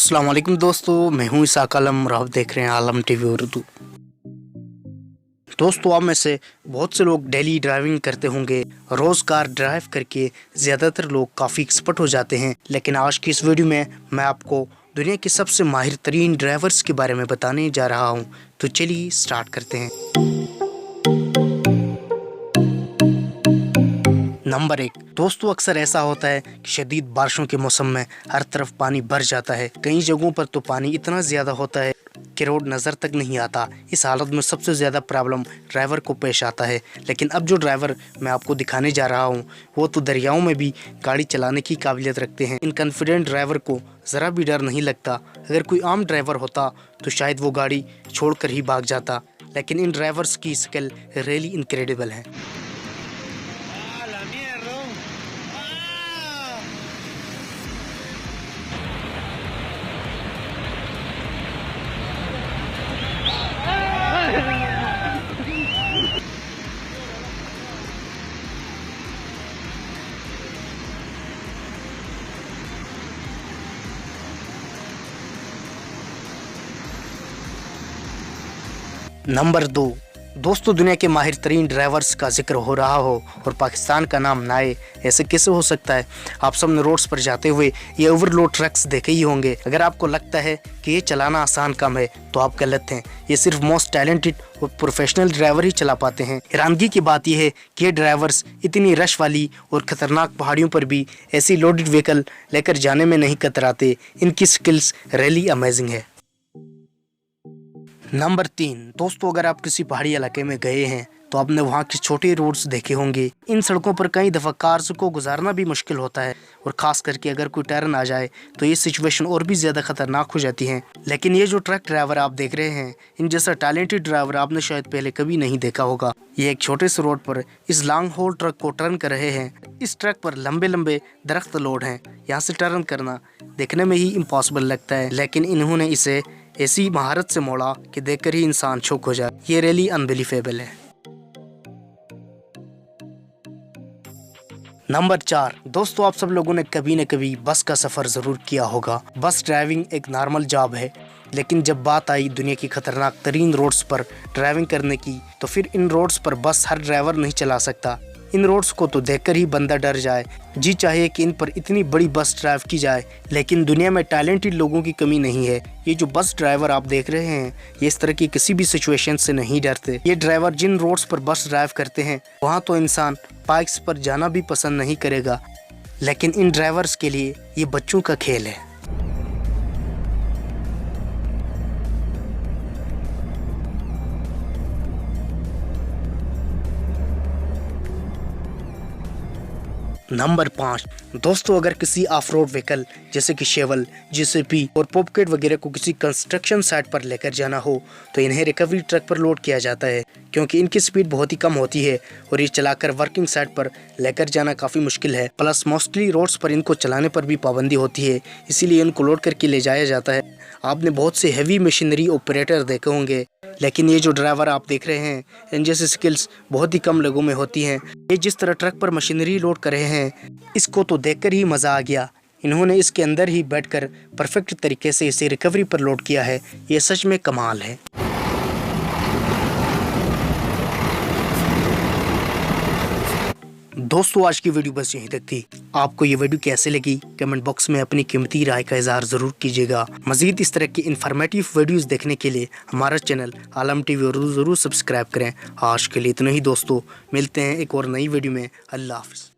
अस्सलाम वालेकुम दोस्तों, मैं हूं इसाक आलम और आप देख रहे हैं आलम टीवी उर्दू। दोस्तों, आप में से बहुत से लोग डेली ड्राइविंग करते होंगे। रोज़ कार ड्राइव करके ज़्यादातर लोग काफ़ी एक्सपर्ट हो जाते हैं, लेकिन आज की इस वीडियो में मैं आपको दुनिया के सबसे माहिर तरीन ड्राइवर्स के बारे में बताने जा रहा हूं। तो चलिए स्टार्ट करते हैं। नंबर 1। दोस्तों, अक्सर ऐसा होता है कि शदीद बारिशों के मौसम में हर तरफ पानी भर जाता है। कई जगहों पर तो पानी इतना ज़्यादा होता है कि रोड नज़र तक नहीं आता। इस हालत में सबसे ज़्यादा प्रॉब्लम ड्राइवर को पेश आता है। लेकिन अब जो ड्राइवर मैं आपको दिखाने जा रहा हूँ वो तो दरियाओं में भी गाड़ी चलाने की काबिलियत रखते हैं। इन कॉन्फिडेंट ड्राइवर को ज़रा भी डर नहीं लगता। अगर कोई आम ड्राइवर होता तो शायद वो गाड़ी छोड़कर ही भाग जाता, लेकिन इन ड्राइवर्स की स्किल रियली इनक्रेडिबल है। नंबर 2। दोस्तों, दुनिया के माहिर तरीन ड्राइवर्स का जिक्र हो रहा हो और पाकिस्तान का नाम ना आए, ऐसे कैसे हो सकता है। आप सब ने रोड्स पर जाते हुए ये ओवरलोड ट्रक्स देखे ही होंगे। अगर आपको लगता है कि ये चलाना आसान काम है तो आप गलत हैं। ये सिर्फ मोस्ट टैलेंटेड और प्रोफेशनल ड्राइवर ही चला पाते हैं। हैरानगी की बात यह है कि ये ड्राइवर्स इतनी रश वाली और खतरनाक पहाड़ियों पर भी ऐसी लोडेड व्हीकल लेकर जाने में नहीं कतराते। इनकी स्किल्स रियली अमेजिंग है। नंबर 3। दोस्तों, अगर आप किसी पहाड़ी इलाके में गए हैं तो आपने वहाँ के छोटे रोड्स देखे होंगे। इन सड़कों पर कई दफ़ा कार्स को गुजारना भी मुश्किल होता है, और ख़ास करके अगर कोई टर्न आ जाए तो ये सिचुएशन और भी ज़्यादा खतरनाक हो जाती है। लेकिन ये जो ट्रक ड्राइवर आप देख रहे हैं, इन जैसा टैलेंटेड ड्राइवर आपने शायद पहले कभी नहीं देखा होगा। ये एक छोटे से रोड पर इस लॉन्ग होल ट्रक को टर्न कर रहे हैं। इस ट्रक पर लंबे लंबे दरख्त लोड हैं। यहाँ से टर्न करना देखने में ही इम्पॉसिबल लगता है, लेकिन इन्होंने इसे ऐसी महारत से मोड़ा कि देखकर ही इंसान शौक हो जाए। ये रियली अनबिलीवेबल है। नंबर 4। दोस्तों, आप सब लोगों ने कभी न कभी बस का सफ़र ज़रूर किया होगा। बस ड्राइविंग एक नॉर्मल जॉब है, लेकिन जब बात आई दुनिया की खतरनाक तरीन रोड्स पर ड्राइविंग करने की, तो फिर इन रोड्स पर बस हर ड्राइवर नहीं चला सकता। इन रोड्स को तो देखकर ही बंदा डर जाए। जी चाहिए कि इन पर इतनी बड़ी बस ड्राइव की जाए, लेकिन दुनिया में टैलेंटेड लोगों की कमी नहीं है। ये जो बस ड्राइवर आप देख रहे हैं, ये इस तरह की किसी भी सिचुएशन से नहीं डरते। ये ड्राइवर जिन रोड्स पर बस ड्राइव करते हैं वहाँ तो इंसान बाइक्स पर जाना भी पसंद नहीं करेगा, लेकिन इन ड्राइवर्स के लिए ये बच्चों का खेल है। नंबर 5। दोस्तों, अगर किसी ऑफ रोड व्हीकल जैसे कि शेवल, जेसीबी और पॉपकेट वगैरह को किसी कंस्ट्रक्शन साइट पर लेकर जाना हो तो इन्हें रिकवरी ट्रक पर लोड किया जाता है, क्योंकि इनकी स्पीड बहुत ही कम होती है और ये चलाकर वर्किंग साइट पर लेकर जाना काफ़ी मुश्किल है। प्लस मोस्टली रोड्स पर इनको चलाने पर भी पाबंदी होती है, इसीलिए इनको लोड करके ले जाया जाता है। आपने बहुत से हैवी मशीनरी ऑपरेटर देखे होंगे, लेकिन ये जो ड्राइवर आप देख रहे हैं, इन जैसी स्किल्स बहुत ही कम लोगों में होती हैं। ये जिस तरह ट्रक पर मशीनरी लोड कर रहे हैं, इसको तो देखकर ही मज़ा आ गया। इन्होंने इसके अंदर ही बैठकर परफेक्ट तरीके से इसे रिकवरी पर लोड किया है। ये सच में कमाल है। दोस्तों, आज की वीडियो बस यहीं तक थी। आपको ये वीडियो कैसे लगी कमेंट बॉक्स में अपनी कीमती राय का इज़हार ज़रूर कीजिएगा। मज़ीद इस तरह की इन्फॉर्मेटिव वीडियोस देखने के लिए हमारा चैनल आलम टीवी उर्दू ज़रूर सब्सक्राइब करें। आज के लिए इतना ही दोस्तों, मिलते हैं एक और नई वीडियो में। अल्लाह हाफ़िज़।